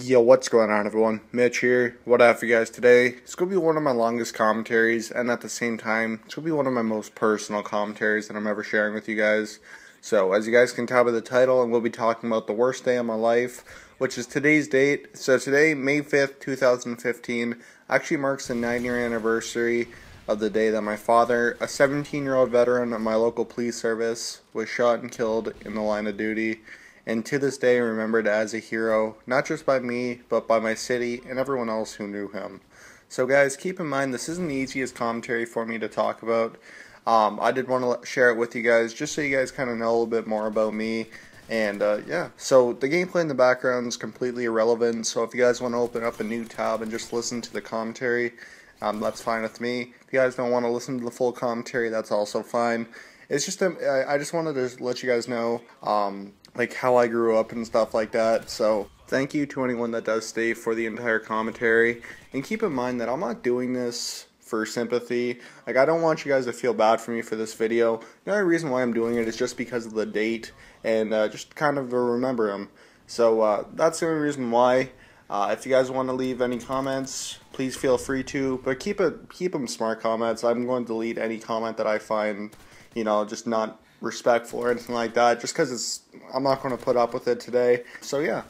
Yo, what's going on, everyone? Mitch here. What up for you guys today? It's going to be one of my longest commentaries, and at the same time, it's going to be one of my most personal commentaries that I'm ever sharing with you guys. So, as you guys can tell by the title, I'm going to be talking about the worst day of my life, which is today's date. So today, May 5th, 2015, actually marks the 9-year anniversary of the day that my father, a 17-year-old veteran of my local police service, was shot and killed in the line of duty. And to this day remembered as a hero, not just by me, but by my city and everyone else who knew him. So guys, keep in mind, this isn't the easiest commentary for me to talk about. I did want to share it with you guys, just so you guys kind of know a little bit more about me. And yeah, so the gameplay in the background is completely irrelevant, so if you guys want to open up a new tab and just listen to the commentary, that's fine with me. If you guys don't want to listen to the full commentary, that's also fine. It's just, I just wanted to let you guys know, like how I grew up and stuff like that. So thank you to anyone that does stay for the entire commentary. And keep in mind that I'm not doing this for sympathy. Like, I don't want you guys to feel bad for me for this video. The only reason why I'm doing it is just because of the date and just kind of to remember him. So that's the only reason why. If you guys want to leave any comments, please feel free to. But keep them smart comments. I'm going to delete any comment that I find, you know, just not respectful or anything like that, just because I'm not going to put up with it today. So yeah,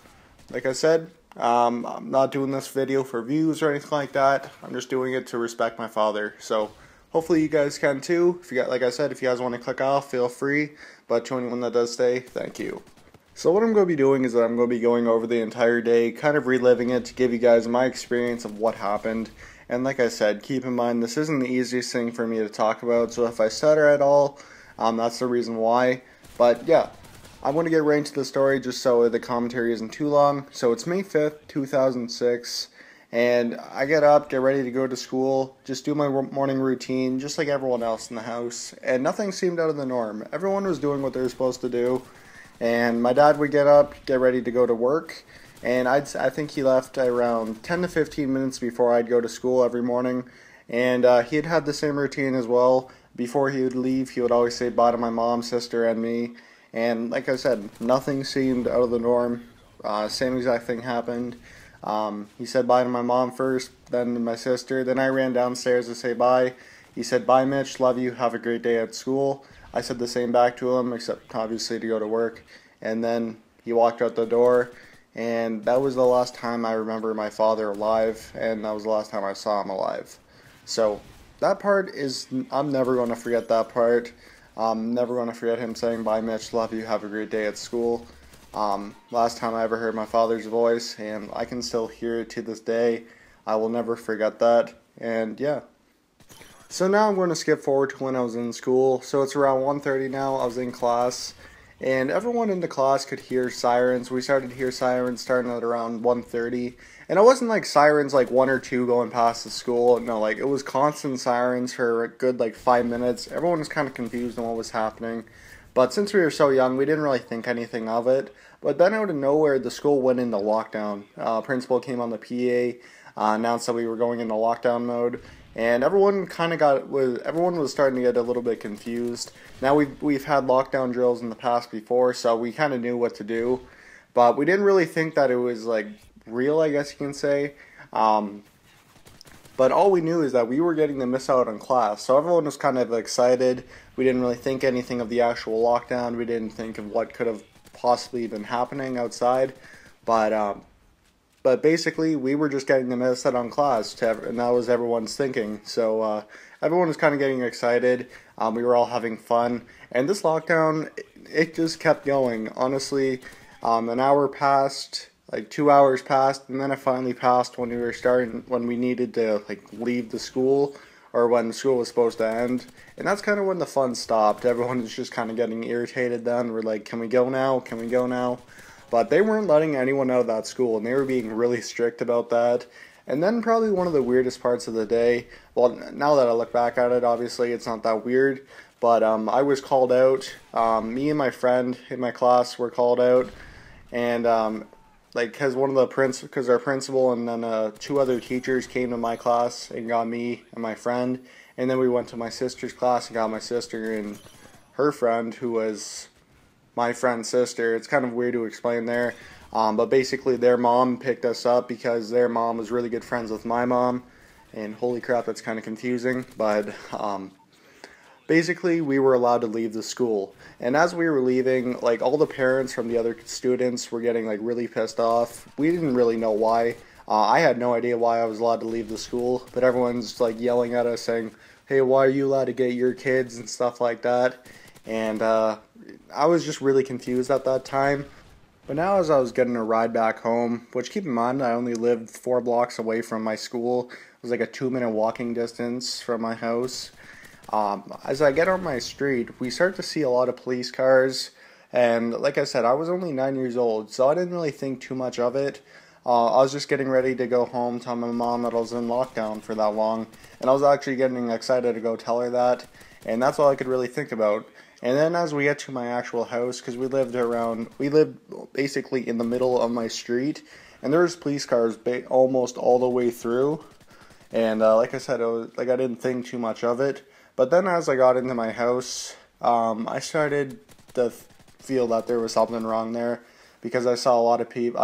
like I said, I'm not doing this video for views or anything like that. I'm just doing it to respect my father. So hopefully you guys can too. If you got, like I said, if you guys want to click off, feel free. But to anyone that does stay, thank you. So what I'm going to be doing is that I'm going to be going over the entire day, kind of reliving it to give you guys my experience of what happened. And like I said, keep in mind, this isn't the easiest thing for me to talk about, so if I stutter at all, that's the reason why. But yeah, I'm going to get right into the story just so the commentary isn't too long. So it's May 5th, 2006, and I get up, get ready to go to school, just do my morning routine, just like everyone else in the house, and nothing seemed out of the norm. Everyone was doing what they were supposed to do, and my dad would get up, get ready to go to work, and I think he left around 10 to 15 minutes before I'd go to school every morning, and he had the same routine as well. Before he would leave, he would always say bye to my mom, sister, and me. And like I said, nothing seemed out of the norm. Same exact thing happened. He said bye to my mom first, then to my sister. Then I ran downstairs to say bye. He said, "Bye, Mitch. Love you. Have a great day at school." I said the same back to him, except obviously to go to work. And then he walked out the door. And that was the last time I remember my father alive. And that was the last time I saw him alive. So that part is, I'm never going to forget that part. I'm never going to forget him saying, "Bye, Mitch, love you, have a great day at school." Last time I ever heard my father's voice, and I can still hear it to this day. I will never forget that, and yeah. So now I'm going to skip forward to when I was in school. So it's around 1:30 now, I was in class, and everyone in the class could hear sirens. We started to hear sirens starting at around 1:30. And it wasn't like sirens like one or two going past the school. No, like it was constant sirens for a good like 5 minutes. Everyone was kind of confused on what was happening. But since we were so young, we didn't really think anything of it. But then out of nowhere, the school went into lockdown. Principal came on the PA, announced that we were going into lockdown mode. And everyone was starting to get a little bit confused. Now we've had lockdown drills in the past before, so we kind of knew what to do. But we didn't really think that it was like real, I guess you can say. But all we knew is that we were getting to miss out on class. So everyone was kind of excited. We didn't really think anything of the actual lockdown. We didn't think of what could have possibly been happening outside. But basically, we were just getting to miss out on class, and that was everyone's thinking. So everyone was kind of getting excited. We were all having fun. And this lockdown, it just kept going. Honestly, an hour passed, like 2 hours passed, and then it finally passed when we needed to like leave the school, or when school was supposed to end. And that's kind of when the fun stopped. Everyone was just kind of getting irritated then. We're like, "Can we go now? Can we go now?" But they weren't letting anyone out of that school, and they were being really strict about that. And then probably one of the weirdest parts of the day, well, now that I look back at it, obviously it's not that weird, but I was called out. Me and my friend in my class were called out, and because our principal and then 2 other teachers came to my class and got me and my friend, and then we went to my sister's class and got my sister and her friend, who was my friend's sister. It's kind of weird to explain there. But basically their mom picked us up because their mom was really good friends with my mom. And holy crap, that's kind of confusing. But basically we were allowed to leave the school. And as we were leaving, like, all the parents from the other students were getting like really pissed off. We didn't really know why. I had no idea why I was allowed to leave the school, but everyone's like yelling at us saying, hey, why are you allowed to get your kids and stuff like that. And I was just really confused at that time. But now as I was getting a ride back home, which, keep in mind, I only lived 4 blocks away from my school. It was like a 2-minute walking distance from my house. As I get on my street, we start to see a lot of police cars. And like I said, I was only 9 years old, so I didn't really think too much of it. I was just getting ready to go home, tell my mom that I was in lockdown for that long. And I was actually getting excited to go tell her that. And that's all I could really think about. And then as we get to my actual house, because we lived basically in the middle of my street, and there was police cars almost all the way through. And like I said, I didn't think too much of it. But then as I got into my house, I started to feel that there was something wrong there, because I saw a lot of people.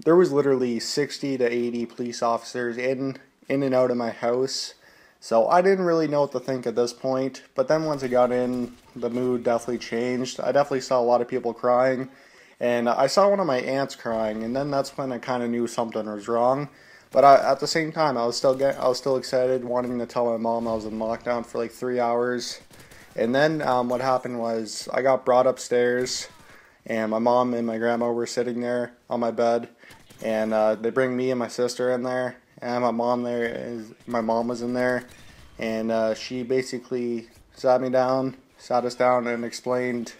There was literally 60 to 80 police officers in and out of my house. So I didn't really know what to think at this point. But then once I got in, the mood definitely changed. I definitely saw a lot of people crying. And I saw one of my aunts crying. And then that's when I kind of knew something was wrong. But at the same time, I was still excited, wanting to tell my mom I was in lockdown for like 3 hours. And then what happened was I got brought upstairs. And my mom and my grandma were sitting there on my bed. And they bring me and my sister in there. And my mom was in there. And she basically sat us down and explained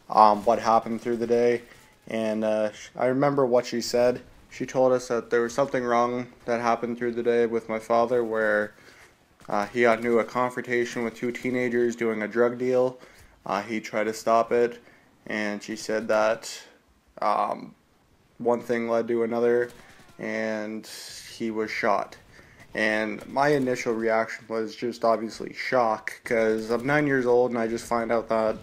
what happened through the day. And I remember what she said. She told us that there was something wrong that happened through the day with my father, where he got into a confrontation with 2 teenagers doing a drug deal. He tried to stop it. And she said that one thing led to another, and he was shot. And my initial reaction was just obviously shock, because I'm 9 years old and I just find out that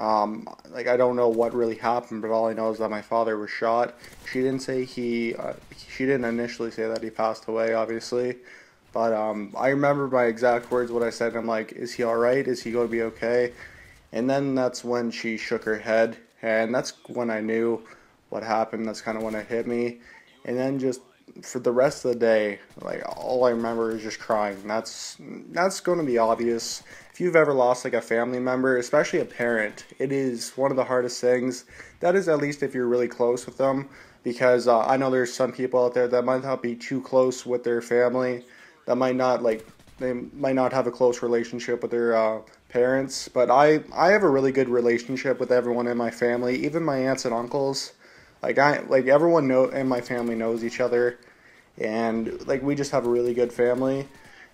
I don't know what really happened, but all I know is that my father was shot. She didn't say she didn't initially say that he passed away, obviously. But I remember my exact words, what I said. I'm like, is he alright? Is he going to be okay? And then that's when she shook her head, and that's when I knew what happened. That's kind of when it hit me. And then just for the rest of the day, like, all I remember is just crying. That's going to be obvious. If you've ever lost like a family member, especially a parent, it is one of the hardest things. That is, at least if you're really close with them, because I know there's some people out there that might not be too close with their family, that might not have a close relationship with their parents. But I have a really good relationship with everyone in my family, even my aunts and uncles. Everyone in my family knows each other, and we just have a really good family.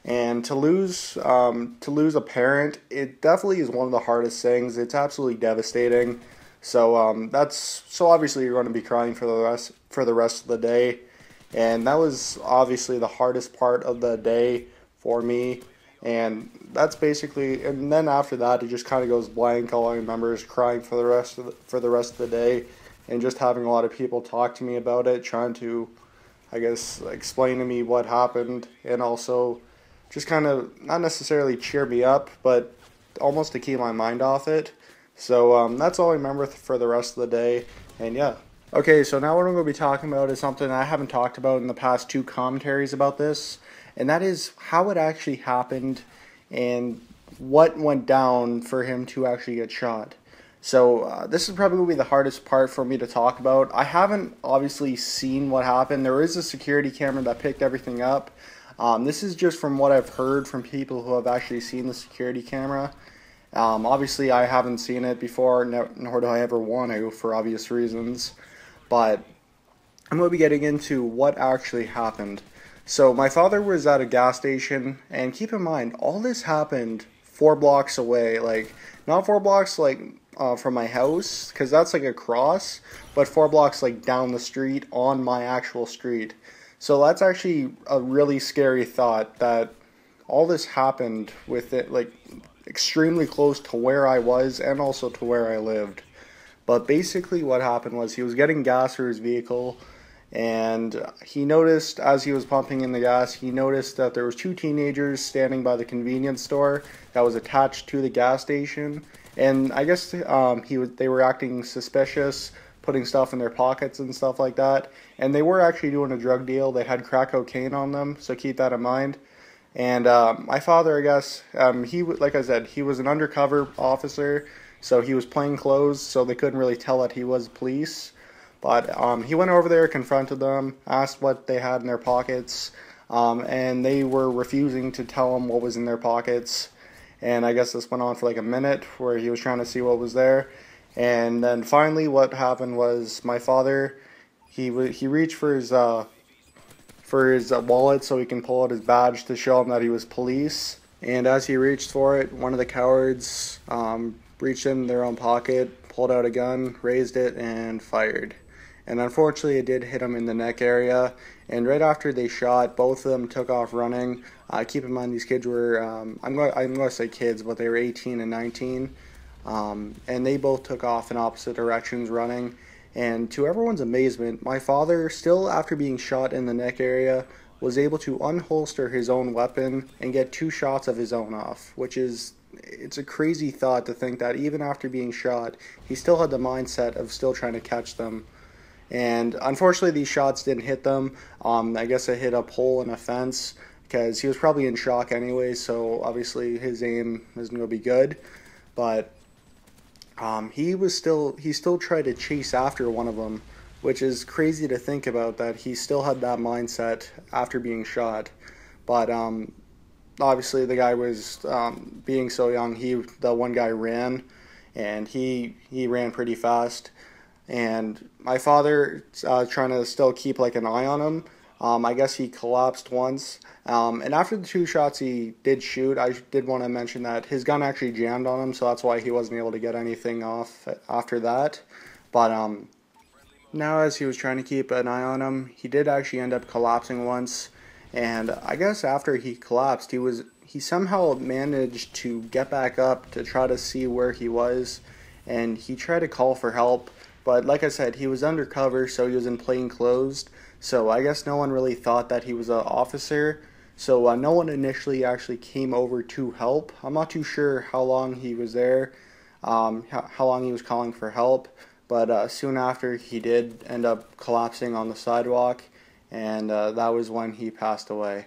And to lose a parent, it definitely is one of the hardest things. It's absolutely devastating. So obviously you're going to be crying for the rest of the day, and that was obviously the hardest part of the day for me. And that's basically, and then after that it just kind of goes blank. All I remember is crying for the rest of the day. And just having a lot of people talk to me about it, trying to, I guess, explain to me what happened, and also just kind of not necessarily cheer me up, but almost to keep my mind off it. So that's all I remember for the rest of the day, and yeah. Okay, so now what I'm going to be talking about is something I haven't talked about in the past 2 commentaries about this, and that is how it actually happened and what went down for him to actually get shot. So this is probably going to be the hardest part for me to talk about. I haven't obviously seen what happened. There is a security camera that picked everything up. This is just from what I've heard from people who have actually seen the security camera. Obviously I haven't seen it before, nor do I ever want to, for obvious reasons. But I'm going to be getting into what actually happened. So my father was at a gas station, and keep in mind, all this happened 4 blocks away. Not 4 blocks from my house, because that's across, but 4 blocks down the street on my actual street. So that's actually a really scary thought, that all this happened with it extremely close to where I was and also to where I lived. But basically what happened was he was getting gas for his vehicle, and he noticed, as he was pumping in the gas, he noticed that there was two teenagers standing by the convenience store that was attached to the gas station. And I guess they were acting suspicious, putting stuff in their pockets and stuff like that. And they were actually doing a drug deal. They had crack cocaine on them, so keep that in mind. And my father, I guess, like I said, he was an undercover officer, so he was plain clothes, so they couldn't really tell that he was police. But he went over there, confronted them, asked what they had in their pockets, and they were refusing to tell him what was in their pockets. And I guess this went on for like a minute, where he was trying to see what was there. And then finally what happened was my father, he reached for his wallet so he can pull out his badge to show him that he was police. And as he reached for it, one of the cowards reached in their own pocket, pulled out a gun, raised it, and fired. And unfortunately it did hit him in the neck area, and right after they shot, both of them took off running. Keep in mind these kids were, I'm going to say kids, but they were 18 and 19, and they both took off in opposite directions running. And to everyone's amazement, my father, still after being shot in the neck area, was able to unholster his own weapon and get 2 shots of his own off, which is, it's a crazy thought to think that even after being shot, he still had the mindset of still trying to catch them. And unfortunately these shots didn't hit them. I guess it hit a pole and a fence, because he was probably in shock anyway, so obviously his aim isn't going to be good. But he still tried to chase after one of them, which is crazy to think about, that he still had that mindset after being shot. But obviously the guy was, being so young, the one guy ran, and he ran pretty fast. And my father, trying to still keep like an eye on him, I guess he collapsed once. And after the 2 shots he did shoot, I did want to mention that his gun actually jammed on him, so that's why he wasn't able to get anything off after that. But now as he was trying to keep an eye on him, he did actually end up collapsing once. And I guess after he collapsed, he somehow managed to get back up to try to see where he was, and he tried to call for help. But like I said, he was undercover, so he was in plain clothes. So I guess no one really thought that he was an officer. So no one initially actually came over to help. I'm not too sure how long he was there, how long he was calling for help. But soon after, he did end up collapsing on the sidewalk, and that was when he passed away.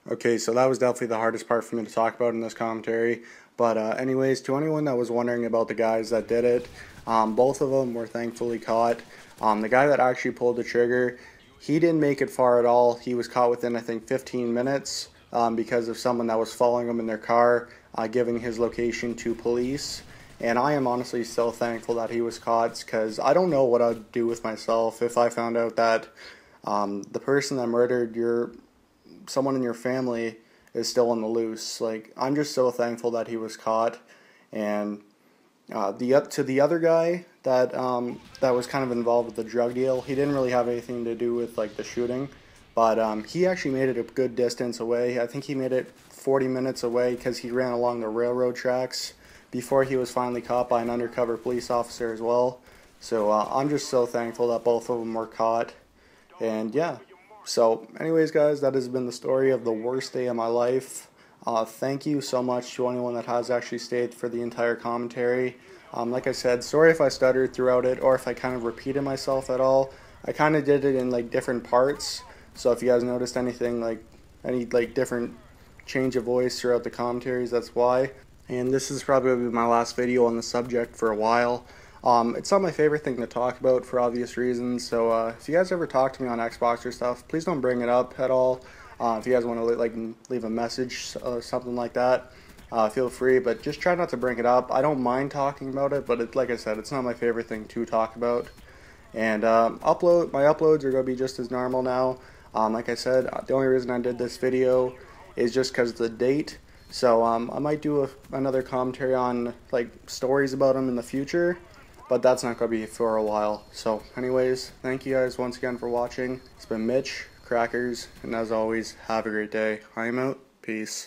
Okay, so that was definitely the hardest part for me to talk about in this commentary. But anyways, to anyone that was wondering about the guys that did it, both of them were thankfully caught. The guy that actually pulled the trigger, he didn't make it far at all. He was caught within, I think, 15 minutes because of someone that was following him in their car, giving his location to police. And I am honestly so thankful that he was caught, because I don't know what I'd do with myself if I found out that the person that murdered someone in your family is still on the loose. Like, I'm just so thankful that he was caught. And to the other guy that was kind of involved with the drug deal, he didn't really have anything to do with like the shooting, but he actually made it a good distance away. I think he made it 40 minutes away, because he ran along the railroad tracks before he was finally caught by an undercover police officer as well. So I'm just so thankful that both of them were caught. And yeah, so anyways guys, that has been the story of the worst day of my life. Thank you so much to anyone that has actually stayed for the entire commentary. Like I said, sorry if I stuttered throughout it, or if I kind of repeated myself at all. I kind of did it in like different parts, so if you guys noticed anything, like any like different change of voice throughout the commentaries, that's why. And this is probably going to be my last video on the subject for a while. It's not my favorite thing to talk about for obvious reasons, so if you guys ever talk to me on Xbox or stuff, please don't bring it up at all. If you guys want to like leave a message or something like that, feel free, but just try not to bring it up. I don't mind talking about it, but like I said, it's not my favorite thing to talk about. And my uploads are going to be just as normal now. Like I said, the only reason I did this video is just because of the date. So I might do another commentary on like stories about them in the future, but that's not going to be for a while. So anyways, thank you guys once again for watching. It's been Mitch, Crakrz, and as always, have a great day. I'm out. Peace.